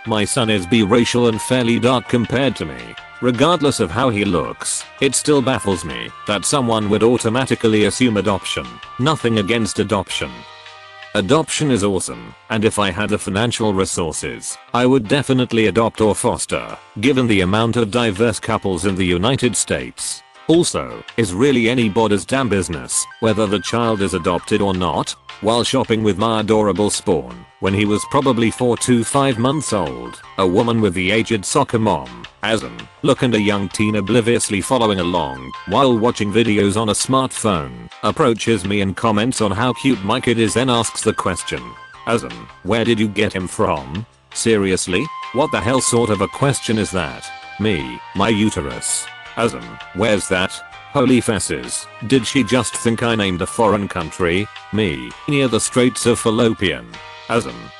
My son is biracial and fairly dark compared to me. Regardless of how he looks, it still baffles me that someone would automatically assume adoption. Nothing against adoption. Adoption is awesome, and if I had the financial resources, I would definitely adopt or foster, given the amount of diverse couples in the United States. Also, is really anybody's damn business whether the child is adopted or not. While shopping with my adorable spawn, when he was probably 4 to 5 months old, a woman with the aged soccer mom, look, and a young teen obliviously following along while watching videos on a smartphone, approaches me and comments on how cute my kid is, then asks the question, where did you get him from? Seriously? What the hell sort of a question is that? Me, my uterus. Where's that? Holy fesses, did she just think I named a foreign country? Me, near the Straits of Fallopian.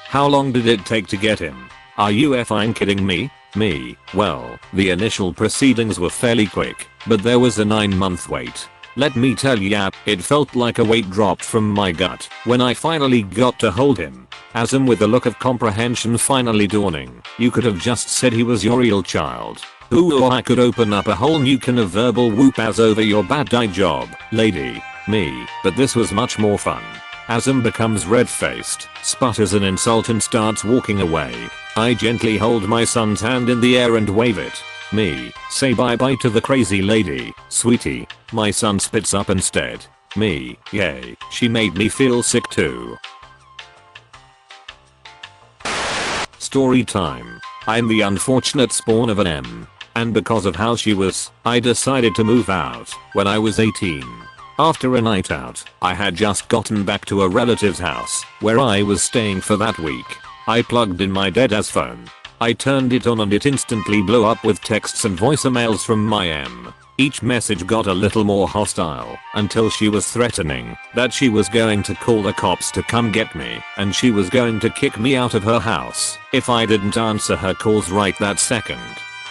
How long did it take to get him? Are you effing kidding me? Me, well, the initial proceedings were fairly quick, but there was a 9-month wait. Let me tell ya, it felt like a weight dropped from my gut when I finally got to hold him. With a look of comprehension finally dawning, you could have just said he was your real child. Ooh, or I could open up a whole new can of verbal whoop over your bad eye job, lady. Me, but this was much more fun. Becomes red-faced, sputters an insult and starts walking away. I gently hold my son's hand in the air and wave it. Me, say bye-bye to the crazy lady, sweetie. My son spits up instead. Me, yay, she made me feel sick too. Story time. I'm the unfortunate spawn of an M. And because of how she was, I decided to move out when I was 18. After a night out, I had just gotten back to a relative's house where I was staying for that week. I plugged in my dead-ass phone. I turned it on and it instantly blew up with texts and voicemails from my M. Each message got a little more hostile until she was threatening that she was going to call the cops to come get me and she was going to kick me out of her house if I didn't answer her calls right that second.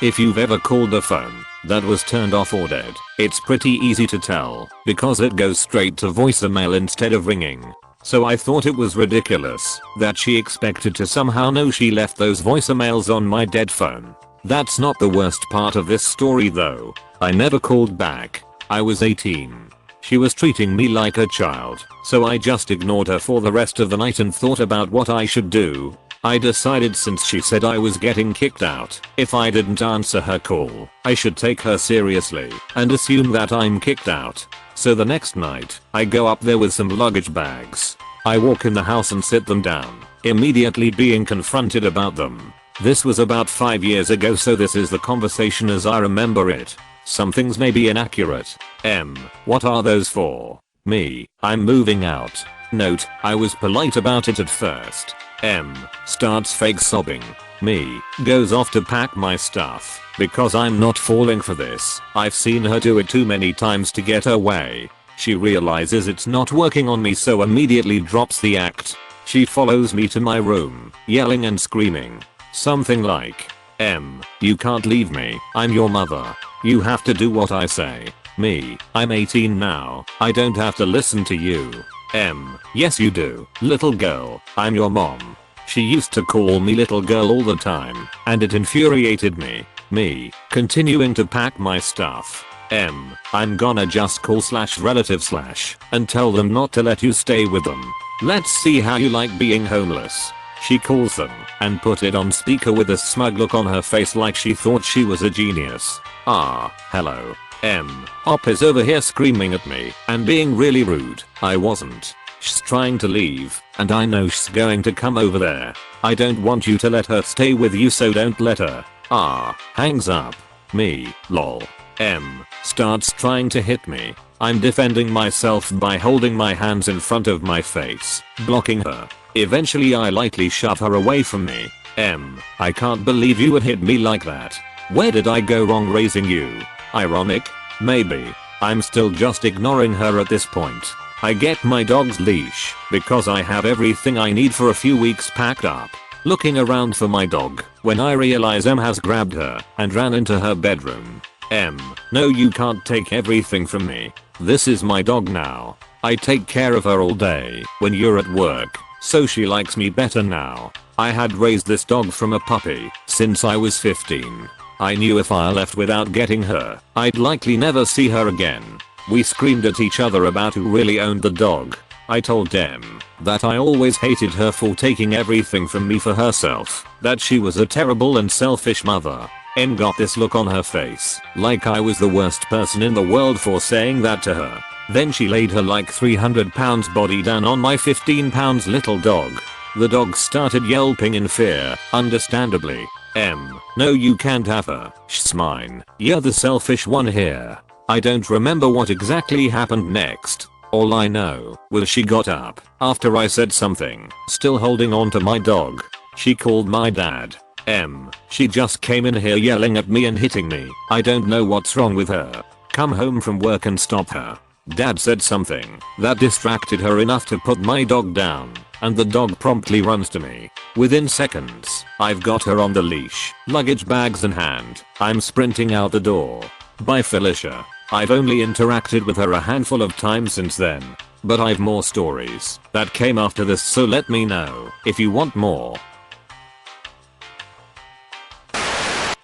If you've ever called a phone that was turned off or dead, it's pretty easy to tell because it goes straight to voicemail instead of ringing. So I thought it was ridiculous that she expected to somehow know she left those voicemails on my dead phone. That's not the worst part of this story though. I never called back. I was 18. She was treating me like a child, so I just ignored her for the rest of the night and thought about what I should do. I decided since she said I was getting kicked out if I didn't answer her call, I should take her seriously and assume that I'm kicked out. So the next night, I go up there with some luggage bags. I walk in the house and sit them down, immediately being confronted about them. This was about 5 years ago, so this is the conversation as I remember it. Some things may be inaccurate. M, what are those for? Me, I'm moving out. Note, I was polite about it at first. M, starts fake sobbing. Me, goes off to pack my stuff, because I'm not falling for this. I've seen her do it too many times to get her way. She realizes it's not working on me, so immediately drops the act. She follows me to my room, yelling and screaming. Something like, M, you can't leave me, I'm your mother. You have to do what I say. Me, I'm 18 now, I don't have to listen to you. M, yes you do, little girl, I'm your mom. She used to call me little girl all the time, and it infuriated me. Me, continuing to pack my stuff. M, I'm gonna just call /relative/ and tell them not to let you stay with them. Let's see how you like being homeless. She calls them and put it on speaker with a smug look on her face like she thought she was a genius. Ah, hello. M, Op is over here screaming at me and being really rude. I wasn't. She's trying to leave, and I know she's going to come over there. I don't want you to let her stay with you, so don't let her. Ah, hangs up. Me, lol. M, starts trying to hit me. I'm defending myself by holding my hands in front of my face, blocking her. Eventually I lightly shove her away from me. M, I can't believe you would hit me like that. Where did I go wrong raising you? Ironic? Maybe. I'm still just ignoring her at this point. I get my dog's leash because I have everything I need for a few weeks packed up. Looking around for my dog when I realize M has grabbed her and ran into her bedroom. M, no, you can't take everything from me. This is my dog now. I take care of her all day when you're at work, so she likes me better now. I had raised this dog from a puppy since I was 15. I knew if I left without getting her, I'd likely never see her again. We screamed at each other about who really owned the dog. I told Em that I always hated her for taking everything from me for herself, that she was a terrible and selfish mother. Em got this look on her face, like I was the worst person in the world for saying that to her. Then she laid her like 300 pounds body down on my 15 pounds little dog. The dog started yelping in fear, understandably. Em, no, you can't have her. She's mine. You're the selfish one here. I don't remember what exactly happened next. All I know was she got up after I said something, still holding on to my dog. She called my dad. Em, she just came in here yelling at me and hitting me. I don't know what's wrong with her. Come home from work and stop her. Dad said something that distracted her enough to put my dog down, and the dog promptly runs to me. Within seconds, I've got her on the leash, luggage bags in hand. I'm sprinting out the door. Bye Felicia. I've only interacted with her a handful of times since then, but I've more stories that came after this, so let me know if you want more.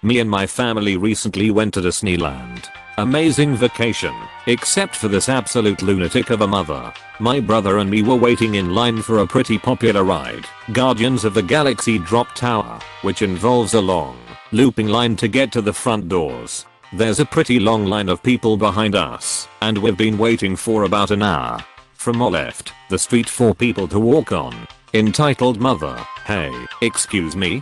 Me and my family recently went to Disneyland. Amazing vacation, except for this absolute lunatic of a mother. My brother and me were waiting in line for a pretty popular ride, Guardians of the Galaxy Drop Tower, which involves a long, looping line to get to the front doors. There's a pretty long line of people behind us, and we've been waiting for about an hour. From our left, the street for people to walk on. Entitled mother, hey, excuse me,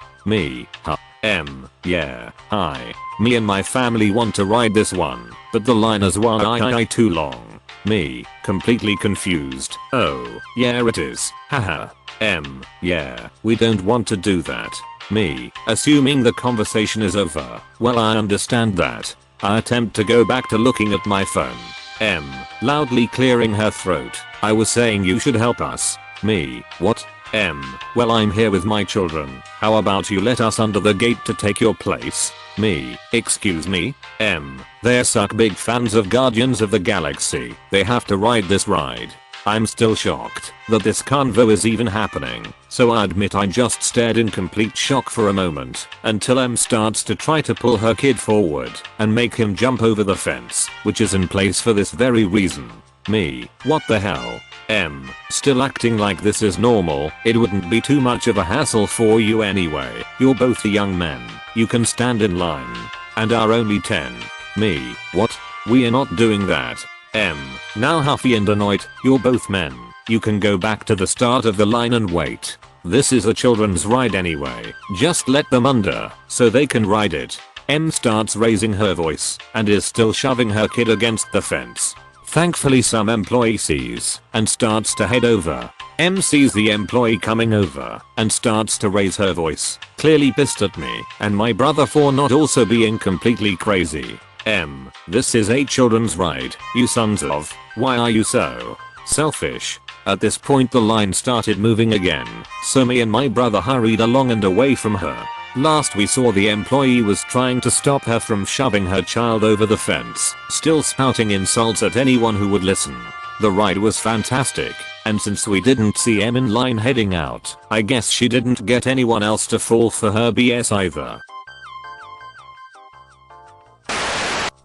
huh. Em, yeah, hi. Me and my family want to ride this one, but the line is way too long. Me, completely confused. Oh, yeah it is, haha. Em, yeah, we don't want to do that. Me, assuming the conversation is over. Well, I understand that. I attempt to go back to looking at my phone. Em, loudly clearing her throat. I was saying you should help us. Me, what? Em, well, I'm here with my children. How about you let us under the gate to take your place? Me, excuse me? Em, they're such big fans of Guardians of the Galaxy. They have to ride this ride. I'm still shocked that this convo is even happening, so I admit I just stared in complete shock for a moment until Em starts to try to pull her kid forward and make him jump over the fence, which is in place for this very reason. Me, what the hell? Em, still acting like this is normal. It wouldn't be too much of a hassle for you anyway. You're both young men. You can stand in line and are only 10. Me, what? We are not doing that. Em, now huffy and annoyed. You're both men. You can go back to the start of the line and wait. This is a children's ride anyway. Just let them under so they can ride it. Em starts raising her voice and is still shoving her kid against the fence. Thankfully some employee sees and starts to head over. Em sees the employee coming over and starts to raise her voice, clearly pissed at me and my brother for not also being completely crazy. Em, this is a children's ride, you sons of, why are you so selfish? At this point the line started moving again, so me and my brother hurried along and away from her. Last we saw, the employee was trying to stop her from shoving her child over the fence, still spouting insults at anyone who would listen. The ride was fantastic, and since we didn't see Em in line heading out, I guess she didn't get anyone else to fall for her BS either.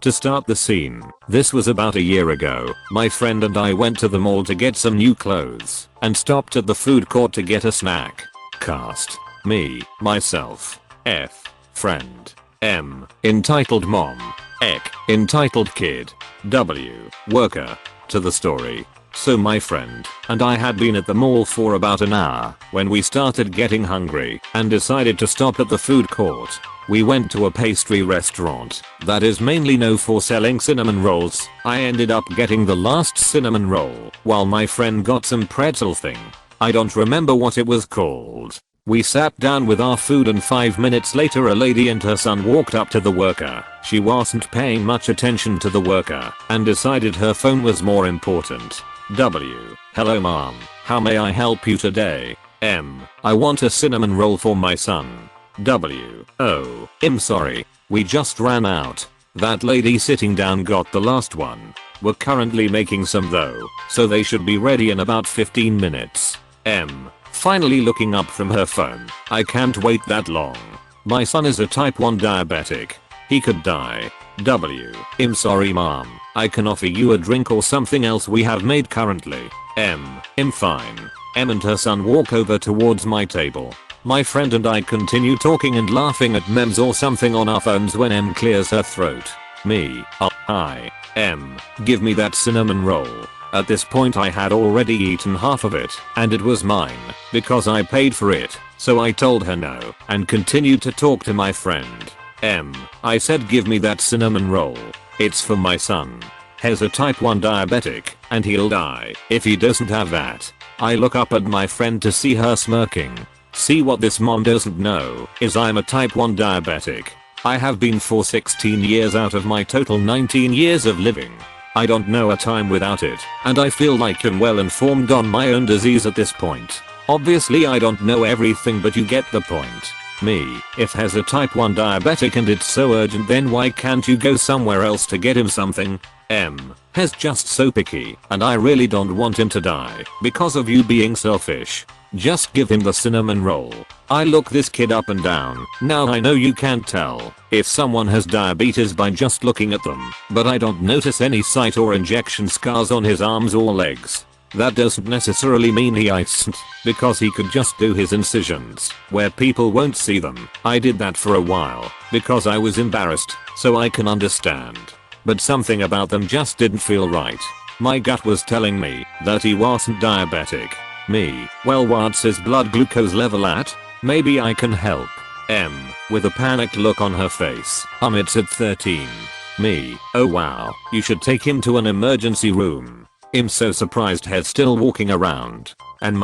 To start the scene, this was about a year ago. My friend and I went to the mall to get some new clothes, and stopped at the food court to get a snack. Cast: me, myself, F, friend, M, entitled mom, Ek, entitled kid, W, worker. To the story. So my friend and I had been at the mall for about an hour when we started getting hungry and decided to stop at the food court. We went to a pastry restaurant that is mainly known for selling cinnamon rolls. I ended up getting the last cinnamon roll while my friend got some pretzel thing. I don't remember what it was called. We sat down with our food and 5 minutes later a lady and her son walked up to the worker. She wasn't paying much attention to the worker and decided her phone was more important. W, hello mom, how may I help you today? M, I want a cinnamon roll for my son. W, oh, I'm sorry, we just ran out. That lady sitting down got the last one. We're currently making some though, so they should be ready in about 15 minutes. M, finally looking up from her phone. I can't wait that long. My son is a type 1 diabetic. He could die. I'm sorry mom. I can offer you a drink or something else we have made currently. I'm fine. And her son walk over towards my table. My friend and I continue talking and laughing at memes or something on our phones when M clears her throat. Me. Hi. M. Give me that cinnamon roll. At this point I had already eaten half of it, and it was mine, because I paid for it, so I told her no, and continued to talk to my friend. I said give me that cinnamon roll. It's for my son. He's a type 1 diabetic, and he'll die if he doesn't have that. I look up at my friend to see her smirking. See, what this mom doesn't know is I'm a type 1 diabetic. I have been for 16 years out of my total 19 years of living. I don't know a time without it, and I feel like I'm well informed on my own disease at this point. Obviously I don't know everything, but you get the point. Me. If he's a type 1 diabetic and it's so urgent, then why can't you go somewhere else to get him something? He's just so picky, and I really don't want him to die because of you being selfish. Just give him the cinnamon roll. I look this kid up and down. Now I know you can't tell if someone has diabetes by just looking at them, but I don't notice any site or injection scars on his arms or legs. That doesn't necessarily mean he isn't, because he could just do his incisions where people won't see them. I did that for a while because I was embarrassed, so I can understand. But something about them just didn't feel right. My gut was telling me that he wasn't diabetic. Me. Well, what's his blood glucose level at? Maybe I can help. With a panicked look on her face. It's at 13. Me. Oh wow, you should take him to an emergency room. I'm so surprised he's still walking around. And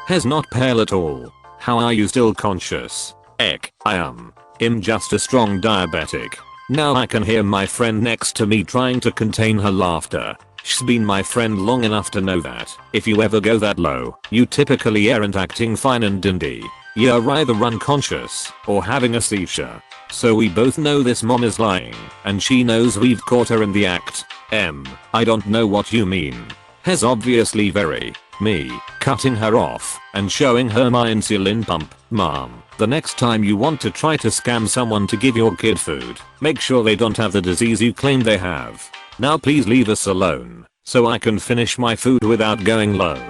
he's not pale at all. How are you still conscious? I am. I'm just a strong diabetic. Now I can hear my friend next to me trying to contain her laughter. She's been my friend long enough to know that if you ever go that low, you typically aren't acting fine and dandy. You're either unconscious or having a seizure. So we both know this mom is lying, and she knows we've caught her in the act. I don't know what you mean. He's obviously very me, cutting her off and showing her my insulin pump. Mom, the next time you want to try to scam someone to give your kid food, make sure they don't have the disease you claim they have. Now please leave us alone, so I can finish my food without going low.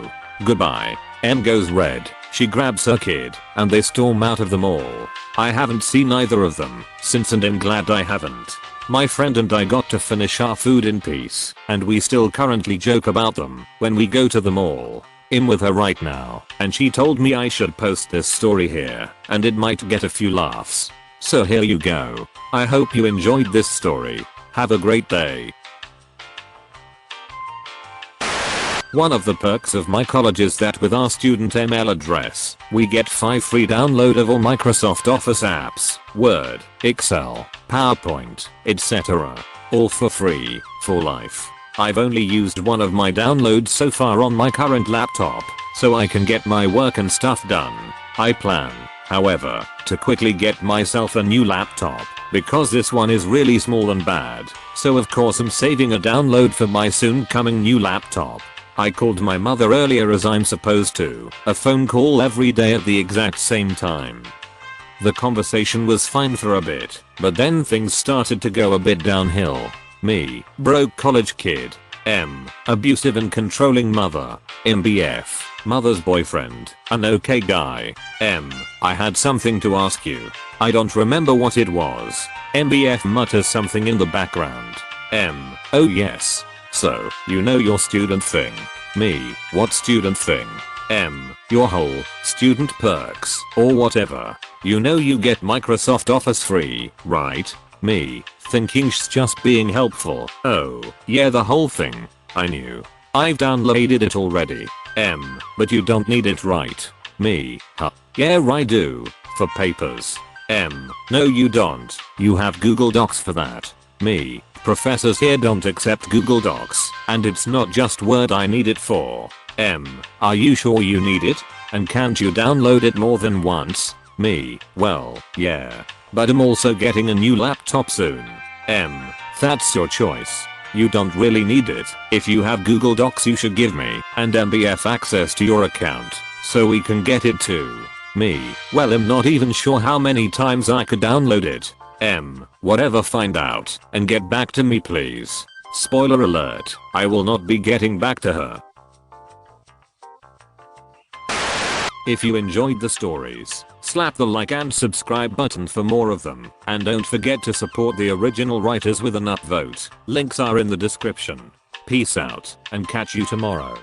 Goodbye. M goes red. She grabs her kid, and they storm out of the mall. I haven't seen either of them since, and I'm glad I haven't. My friend and I got to finish our food in peace, and we still currently joke about them when we go to the mall. I'm with her right now, and she told me I should post this story here, and it might get a few laughs. So here you go. I hope you enjoyed this story. Have a great day. One of the perks of my college is that with our student email address, we get 5 free downloadable Microsoft Office apps, Word, Excel, PowerPoint, etc. All for free, for life. I've only used one of my downloads so far on my current laptop, so I can get my work and stuff done. I plan, however, to quickly get myself a new laptop, because this one is really small and bad, so of course I'm saving a download for my soon coming new laptop. I called my mother earlier as I'm supposed to, a phone call every day at the exact same time. The conversation was fine for a bit, but then things started to go a bit downhill. Me, broke college kid. Abusive and controlling mother. MBF, mother's boyfriend, an okay guy. I had something to ask you. I don't remember what it was. MBF mutters something in the background. Oh yes. So, you know your student thing. Me, what student thing? Your whole student perks or whatever. You know you get Microsoft Office free, right? Me, thinking she's just being helpful. Oh, yeah, the whole thing. I knew. I've downloaded it already. But you don't need it, right? Me, huh? Yeah, I do. For papers. No you don't. You have Google Docs for that. Me, professors here don't accept Google Docs, and it's not just Word I need it for. Are you sure you need it? And can't you download it more than once? Me, well, yeah. But I'm also getting a new laptop soon. That's your choice. You don't really need it. If you have Google Docs you should give me and MBF access to your account. so we can get it too. Me, well, I'm not even sure how many times I could download it. Whatever, find out and get back to me please. Spoiler alert, I will not be getting back to her. If you enjoyed the stories, slap the like and subscribe button for more of them, and don't forget to support the original writers with an upvote. Links are in the description. Peace out, and catch you tomorrow.